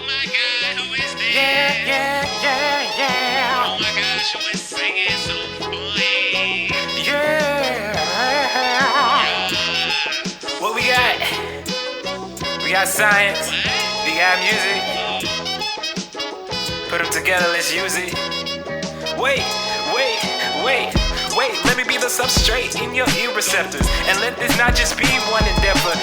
Oh my God, who is this? Yeah. Oh my gosh, who is singing so funny? Yeah. What we got? We got science. What? We got music. Put them together, let's use it. Wait. Let me be the substrate in your ear receptors. And let this not just be one endeavor.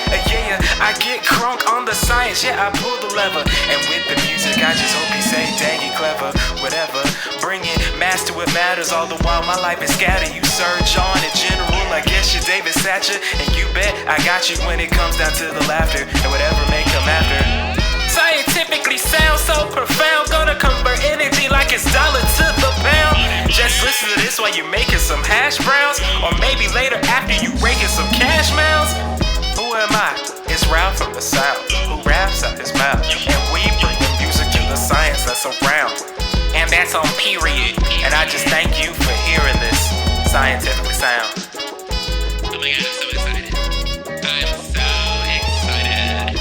I get crunk on the science. Yeah, I pull the lever. And with the music, I just hope you say, dang it, clever. Whatever. Bring it, master what matters. All the while my life is scattered. You surge on in general. I guess you're David Satcher. And you bet I got you when it comes down to the laughter. And whatever may come after. Scientifically sound so profound. Gonna convert energy like it's dollar to the pound. Just listen to this while you're making some hash browns. Or maybe later after you raking some cash mounds. Who am I? It's Ralph from the South, who raps out his mouth. And we bring the music to the science that's around. And that's on period. And I just thank you for hearing this scientifically sound. Oh my God, I'm so excited. I'm so excited.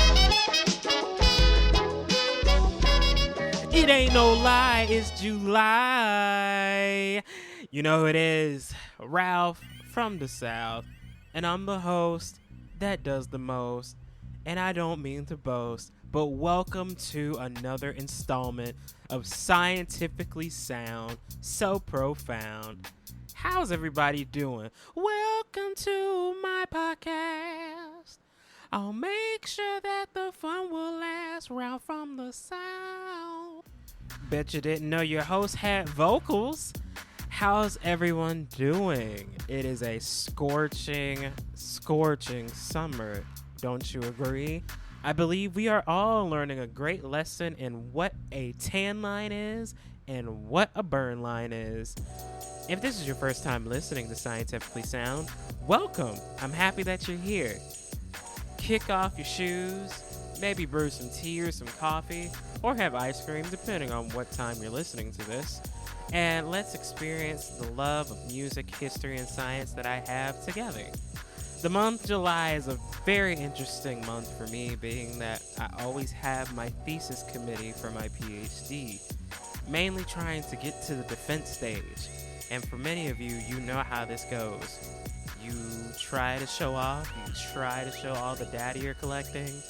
It ain't no lie, it's July. You know who it is, Ralph from the South. And I'm the host that does the most. And I don't mean to boast, but welcome to another installment of Scientifically Sound, So Profound. How's everybody doing? Welcome to my podcast. I'll make sure that the fun will last. Ralph from the South. Bet you didn't know your host had vocals. How's everyone doing? It is a scorching summer. Don't you agree? I believe we are all learning a great lesson in what a tan line is and what a burn line is. If this is your first time listening to Scientifically Sound, welcome. I'm happy that you're here. Kick off your shoes, maybe brew some tea or some coffee, or have ice cream, depending on what time you're listening to this. And let's experience the love of music, history, and science that I have together. The month July is a very interesting month for me, being that I always have my thesis committee for my PhD, mainly trying to get to the defense stage. And for many of you, you know how this goes. You try to show off, you try to show all the data you're collecting,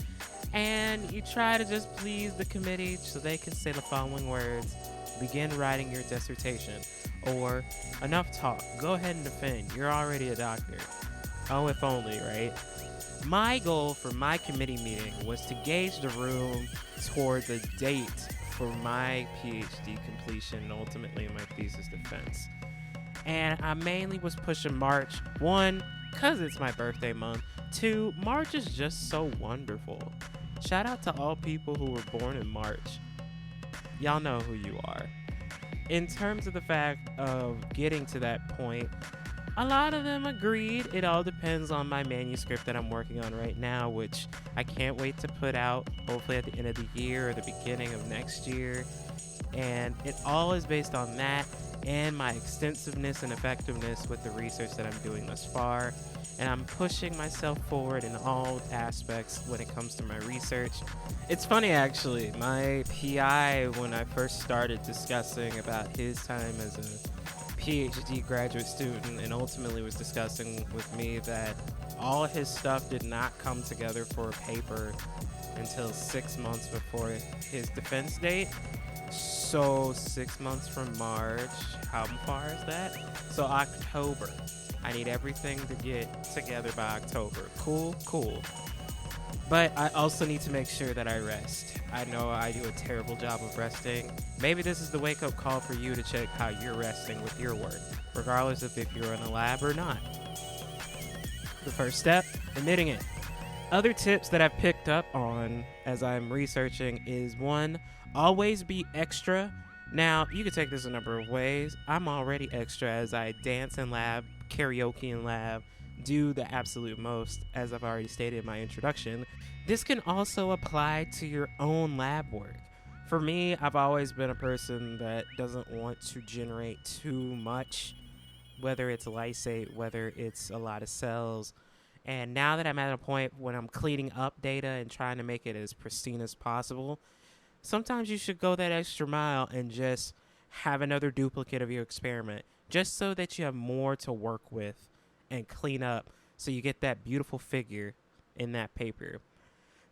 and you try to just please the committee so they can say the following words: begin writing your dissertation, or enough talk, go ahead and defend, you're already a doctor. Oh, if only, right? My goal for my committee meeting was to gauge the room towards a date for my PhD completion and ultimately my thesis defense. And I mainly was pushing March. 1, because it's my birthday month. 2, March is just so wonderful. Shout out to all people who were born in March. Y'all know who you are. In terms of the fact of getting to that point, a lot of them agreed. It all depends on my manuscript that I'm working on right now, which I can't wait to put out, hopefully at the end of the year or the beginning of next year. And it all is based on that and my extensiveness and effectiveness with the research that I'm doing thus far. And I'm pushing myself forward in all aspects when it comes to my research. It's funny, actually. My PI, when I first started discussing about his time as a PhD graduate student, and ultimately was discussing with me that all his stuff did not come together for a paper until 6 months before his defense date. So 6 months from March, how far is that? So October. I need everything to get together by October. Cool. But I also need to make sure that I rest. I know I do a terrible job of resting. Maybe this is the wake-up call for you to check how you're resting with your work, regardless of if you're in a lab or not. The first step, admitting it. Other tips that I've picked up on as I'm researching is 1, always be extra. Now, you could take this a number of ways. I'm already extra as I dance in lab, karaoke in lab, do the absolute most, as I've already stated in my introduction. This can also apply to your own lab work. For me, I've always been a person that doesn't want to generate too much, whether it's lysate, whether it's a lot of cells. And now that I'm at a point when I'm cleaning up data and trying to make it as pristine as possible, sometimes you should go that extra mile and just have another duplicate of your experiment, just so that you have more to work with and clean up so you get that beautiful figure in that paper.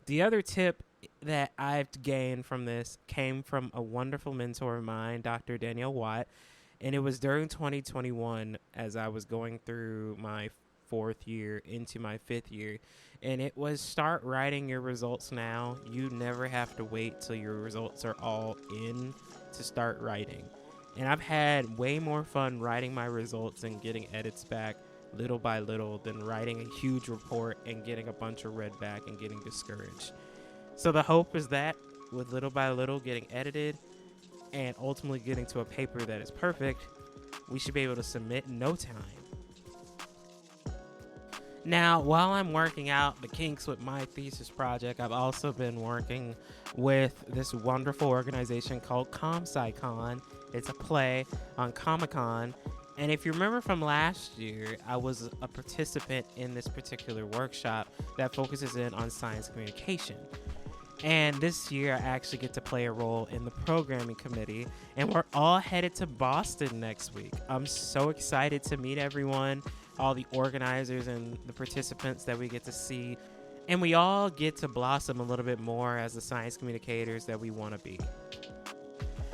The other tip that I've gained from this came from a wonderful mentor of mine, Dr. Danielle Watt, and it was during 2021 as I was going through my 4th year into my 5th year, and it was start writing your results now. You never have to wait till your results are all in to start writing. And I've had way more fun writing my results and getting edits back little by little than writing a huge report and getting a bunch of red back and getting discouraged. So the hope is that with little by little getting edited and ultimately getting to a paper that is perfect, we should be able to submit in no time. Now, while I'm working out the kinks with my thesis project, I've also been working with this wonderful organization called ComSciCon. It's a play on Comic-Con. And if you remember from last year, I was a participant in this particular workshop that focuses in on science communication. And this year, I actually get to play a role in the programming committee, and we're all headed to Boston next week. I'm so excited to meet everyone, all the organizers and the participants that we get to see, and we all get to blossom a little bit more as the science communicators that we want to be.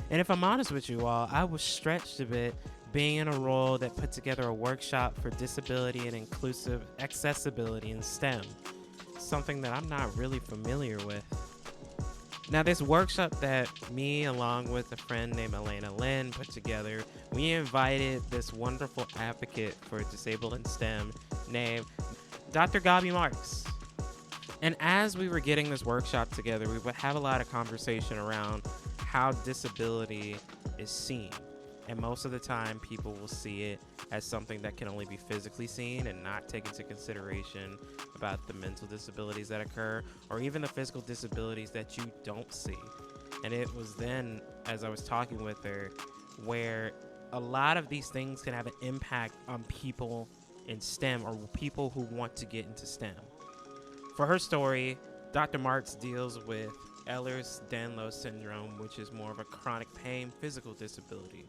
And if I'm honest with you all, I was stretched a bit being in a role that put together a workshop for disability and inclusive accessibility in STEM, something that I'm not really familiar with. Now, this workshop that me, along with a friend named Elena Lynn, put together, we invited this wonderful advocate for disabled in STEM named Dr. Gabi Marks. And as we were getting this workshop together, we would have a lot of conversation around how disability is seen. And most of the time, people will see it as something that can only be physically seen and not take into consideration about the mental disabilities that occur or even the physical disabilities that you don't see. And it was then, as I was talking with her, where a lot of these things can have an impact on people in STEM or people who want to get into STEM. For her story, Dr. Marks deals with Ehlers-Danlos syndrome, which is more of a chronic pain physical disability.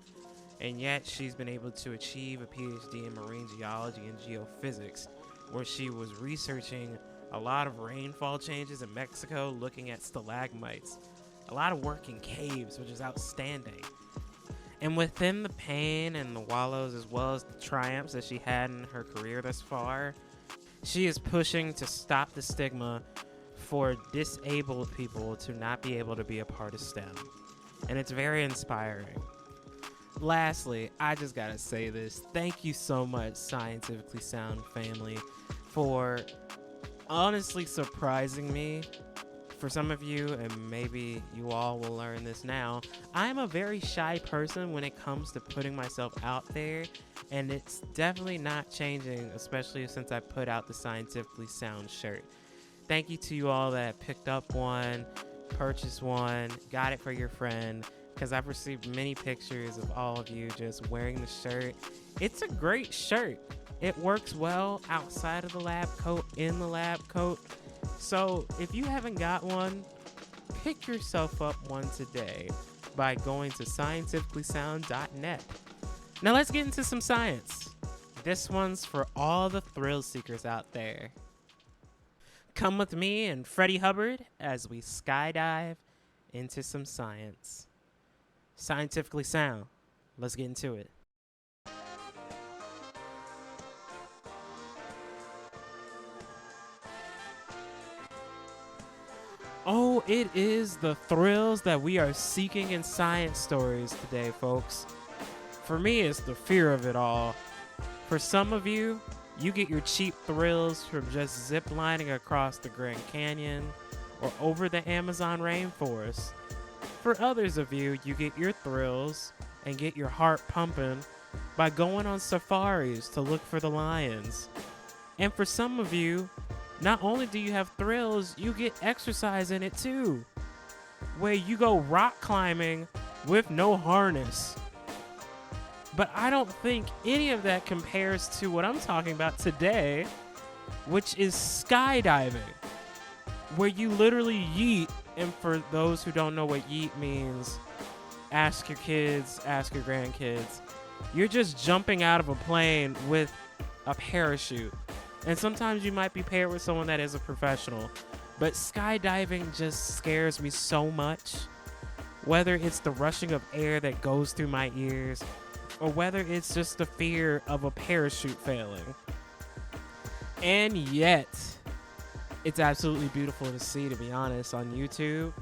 And yet she's been able to achieve a PhD in marine geology and geophysics, where she was researching a lot of rainfall changes in Mexico, looking at stalagmites, a lot of work in caves, which is outstanding. And within the pain and the wallows, as well as the triumphs that she had in her career thus far, she is pushing to stop the stigma for disabled people to not be able to be a part of STEM. And it's very inspiring. Lastly, I just gotta say this. Thank you so much, Scientifically Sound family, for honestly surprising me. For some of you, and maybe you all will learn this now, I'm a very shy person when it comes to putting myself out there, and it's definitely not changing, especially since I put out the Scientifically Sound shirt. Thank you to you all that picked up one, purchased one, got it for your friend, because I've received many pictures of all of you just wearing the shirt. It's a great shirt. It works well outside of the lab coat, in the lab coat. So if you haven't got one, pick yourself up one today by going to scientificallysound.net. Now let's get into some science. This one's for all the thrill seekers out there. Come with me and Freddie Hubbard as we skydive into some science. Scientifically Sound. Let's get into it. Oh, it is the thrills that we are seeking in science stories today, folks. For me, it's the fear of it all. For some of you, you get your cheap thrills from just zip lining across the Grand Canyon or over the Amazon rainforest. For others of you, you get your thrills and get your heart pumping by going on safaris to look for the lions. And for some of you, not only do you have thrills, you get exercise in it too, where you go rock climbing with no harness. But I don't think any of that compares to what I'm talking about today, which is skydiving, where you literally yeet And for those who don't know what yeet means, ask your kids, ask your grandkids. You're just jumping out of a plane with a parachute. And sometimes you might be paired with someone that is a professional. But skydiving just scares me so much. Whether it's the rushing of air that goes through my ears, or whether it's just the fear of a parachute failing. And yet, it's absolutely beautiful to see, to be honest, on YouTube.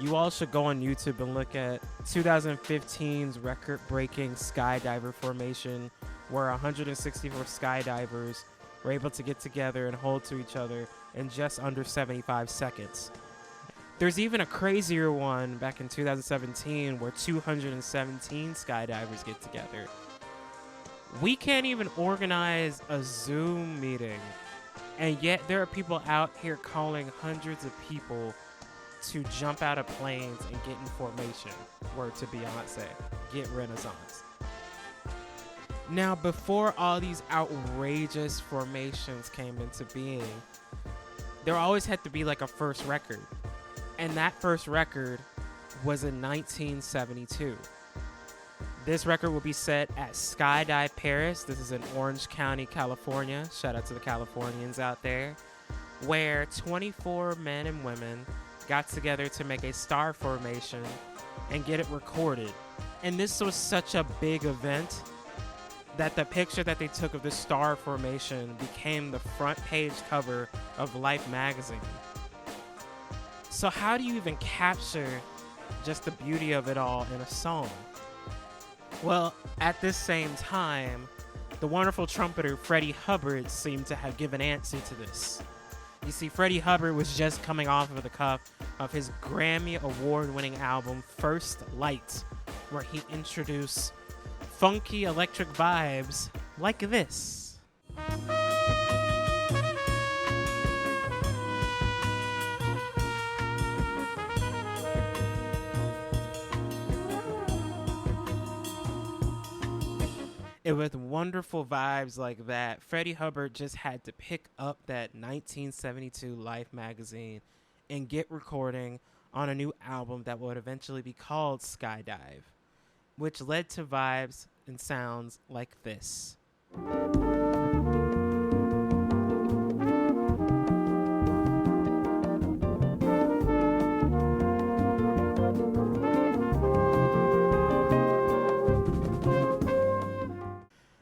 You all should go on YouTube and look at 2015's record-breaking skydiver formation, where 164 skydivers were able to get together and hold to each other in just under 75 seconds. There's even a crazier one back in 2017 where 217 skydivers get together. We can't even organize a Zoom meeting, and yet there are people out here calling hundreds of people to jump out of planes and get in formation. Word to Beyonce, get Renaissance. Now, before all these outrageous formations came into being, there always had to be like a first record. And that first record was in 1972. This record will be set at Skydive Paris. This is in Orange County, California. Shout out to the Californians out there. Where 24 men and women got together to make a star formation and get it recorded. And this was such a big event that the picture that they took of the star formation became the front page cover of Life magazine. So how do you even capture just the beauty of it all in a song? Well, at this same time, the wonderful trumpeter Freddie Hubbard seemed to have given answer to this. You see, Freddie Hubbard was just coming off of the cuff of his Grammy award-winning album First Light, where he introduced funky electric vibes like this. And with wonderful vibes like that, Freddie Hubbard just had to pick up that 1972 Life magazine and get recording on a new album that would eventually be called Skydive, which led to vibes and sounds like this.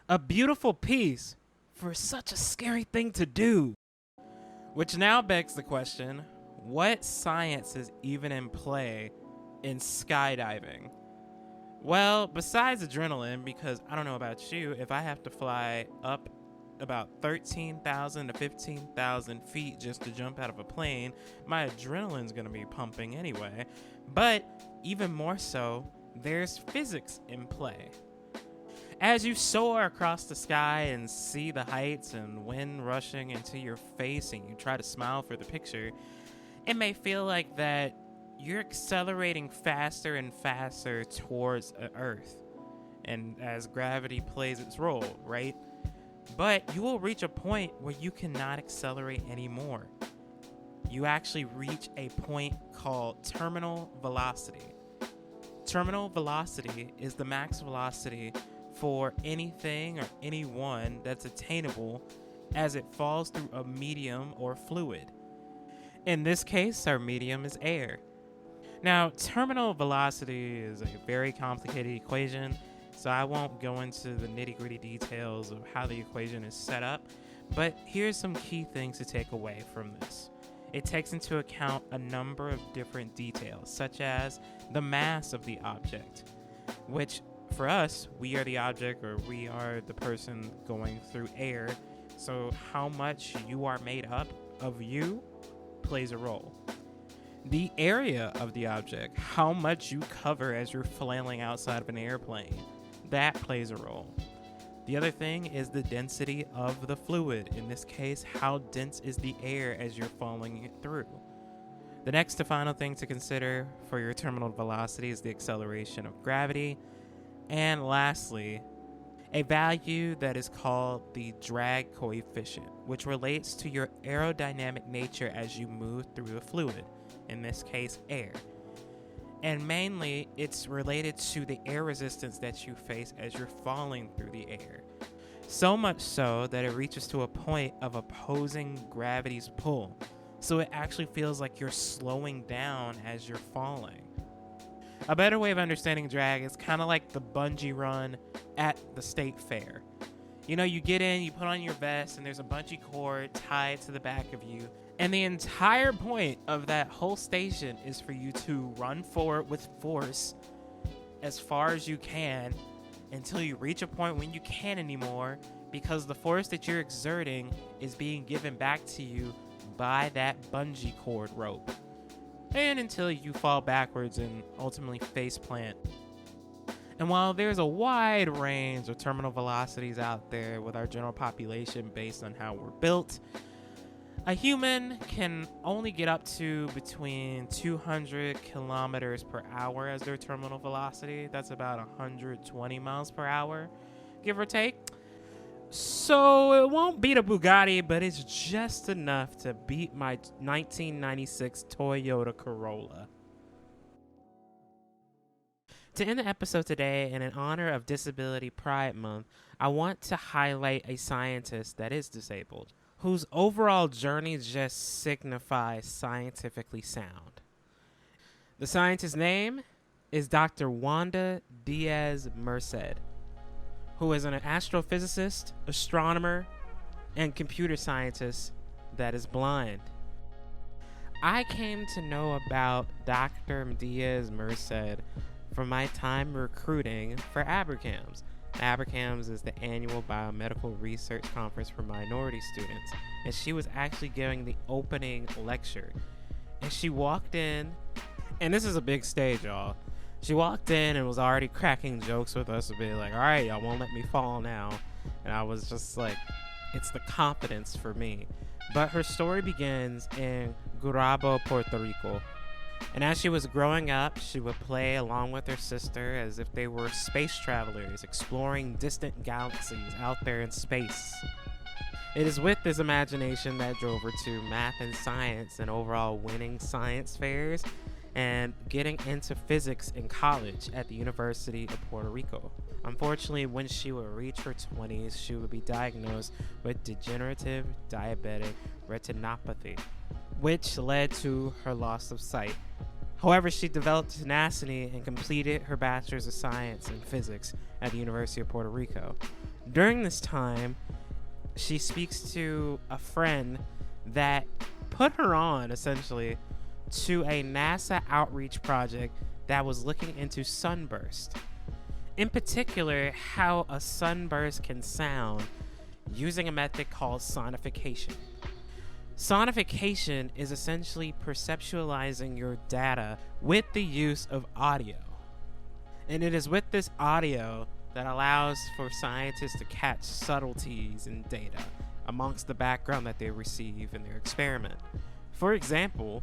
A beautiful piece for such a scary thing to do. Which now begs the question, what science is even in play in skydiving? Well, besides adrenaline, because I don't know about you, if I have to fly up about 13,000 to 15,000 feet just to jump out of a plane, my adrenaline's going to be pumping anyway. But even more so, there's physics in play. As you soar across the sky and see the heights and wind rushing into your face and you try to smile for the picture, it may feel like that you're accelerating faster and faster towards Earth, and as gravity plays its role, right? But you will reach a point where you cannot accelerate anymore. You actually reach a point called terminal velocity. Terminal velocity is the max velocity for anything or anyone that's attainable as it falls through a medium or fluid. In this case, our medium is air. Now, terminal velocity is a very complicated equation, so I won't go into the nitty-gritty details of how the equation is set up, but here's some key things to take away from this. It takes into account a number of different details, such as the mass of the object, which for us, we are the object, or we are the person going through air. So how much you are made up of you plays a role. The area of the object, how much you cover as you're flailing outside of an airplane, that plays a role. The other thing is the density of the fluid. In this case, how dense is the air as you're falling it through. The next to final thing to consider for your terminal velocity is the acceleration of gravity. And lastly, a value that is called the drag coefficient, which relates to your aerodynamic nature as you move through the fluid. in this case air. And mainly, it's related to the air resistance that you face as you're falling through the air. So much so that it reaches to a point of opposing gravity's pull. So it actually feels like you're slowing down as you're falling. A better way of understanding drag is kind of like the bungee run at the state fair. You know, you get in, you put on your vest, and there's a bungee cord tied to the back of you. And the entire point of that whole station is for you to run forward with force as far as you can until you reach a point when you can't anymore, because the force that you're exerting is being given back to you by that bungee cord rope. And until you fall backwards and ultimately face plant. And while there's a wide range of terminal velocities out there with our general population based on how we're built, a human can only get up to between 200 kilometers per hour as their terminal velocity. That's about 120 miles per hour, give or take. So it won't beat a Bugatti, but it's just enough to beat my 1996 Toyota Corolla. To end the episode today, and in honor of Disability Pride Month, I want to highlight a scientist that is disabled, whose overall journey just signifies scientifically sound. The scientist's name is Dr. Wanda Diaz Merced, who is an astrophysicist, astronomer, and computer scientist that is blind. I came to know about Dr. Diaz Merced from my time recruiting for ABRCAMS. ABRCAMS is the annual biomedical research conference for minority students, and she was actually giving the opening lecture. And she walked in, and this is a big stage, y'all. She walked in and was already cracking jokes with us, a bit like, all right, y'all won't let me fall now. And I was just like, it's the confidence for me. But her story begins in Gurabo, Puerto Rico. And as she was growing up, she would play along with her sister as if they were space travelers exploring distant galaxies out there in space. It is with this imagination that drove her to math and science and overall winning science fairs and getting into physics in college at the University of Puerto Rico. Unfortunately, when she would reach her 20s, she would be diagnosed with degenerative diabetic retinopathy, which led to her loss of sight. However, she developed tenacity and completed her Bachelor's of Science in Physics at the University of Puerto Rico. During this time, she speaks to a friend that put her on, essentially, to a NASA outreach project that was looking into sunburst. In particular, how a sunburst can sound using a method called sonification. Sonification is essentially perceptualizing your data with the use of audio. And it is with this audio that allows for scientists to catch subtleties in data amongst the background that they receive in their experiment. For example,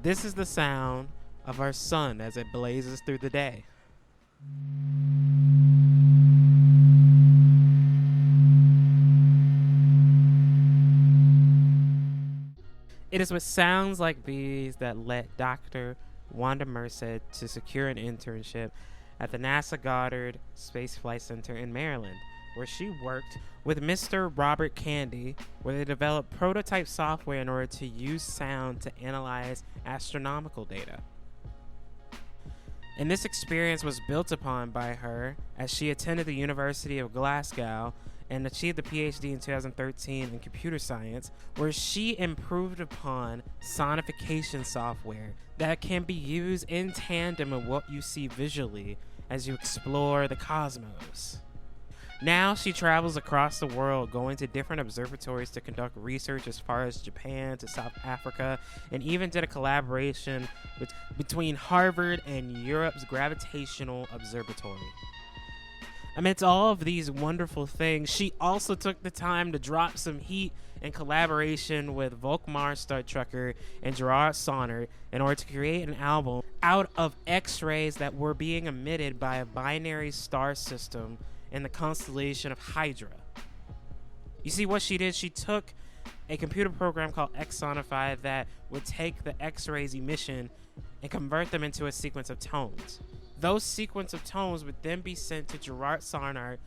this is the sound of our sun as it blazes through the day. It is with sounds like these that led Dr. Wanda Merced to secure an internship at the NASA Goddard Space Flight Center in Maryland, where she worked with Mr. Robert Candy, where they developed prototype software in order to use sound to analyze astronomical data. And this experience was built upon by her as she attended the University of Glasgow and achieved a PhD in 2013 in computer science, where she improved upon sonification software that can be used in tandem with what you see visually as you explore the cosmos. Now she travels across the world, going to different observatories to conduct research as far as Japan to South Africa, and even did a collaboration between Harvard and Europe's Gravitational Observatory. Amidst all of these wonderful things, she also took the time to drop some heat in collaboration with Volkmar Startrucker and Gerard Sonner in order to create an album out of X-rays that were being emitted by a binary star system in the constellation of Hydra. You see, what she did, she took a computer program called Xsonify that would take the X-rays emission and convert them into a sequence of tones. Those sequence of tones would then be sent to Gerard Sarnart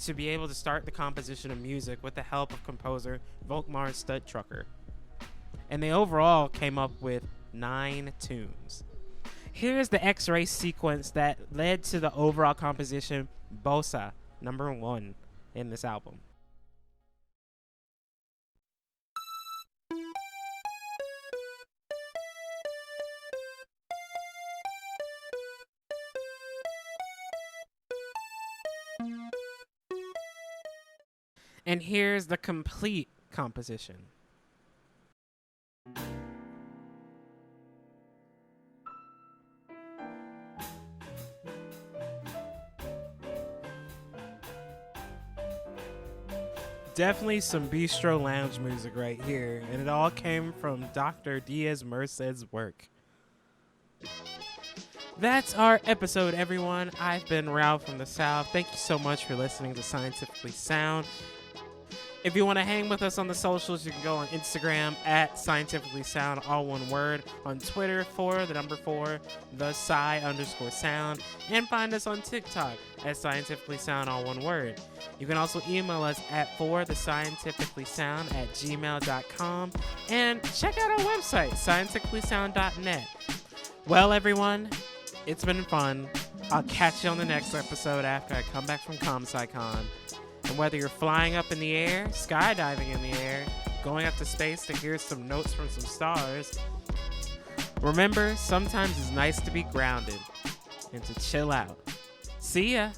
to be able to start the composition of music with the help of composer Volkmar Studtrucker. And they overall came up with 9 tunes. Here's the X-ray sequence that led to the overall composition Bossa, number 1 in this album. And here's the complete composition. Definitely some bistro lounge music right here, and it all came from Dr. Diaz Merced's work. That's our episode, everyone. I've been Ralph from the South. Thank you so much for listening to Scientifically Sound. If you want to hang with us on the socials, you can go on Instagram at Scientifically Sound, all one word. On Twitter the number 4, the Sci_sound. And find us on TikTok at Scientifically Sound, all one word. You can also email us at thescientificallysound@gmail.com. And check out our website, scientificallysound.net. Well, everyone, it's been fun. I'll catch you on the next episode after I come back from ComSciCon. And whether you're flying up in the air, skydiving in the air, going up to space to hear some notes from some stars, remember, sometimes it's nice to be grounded and to chill out. See ya!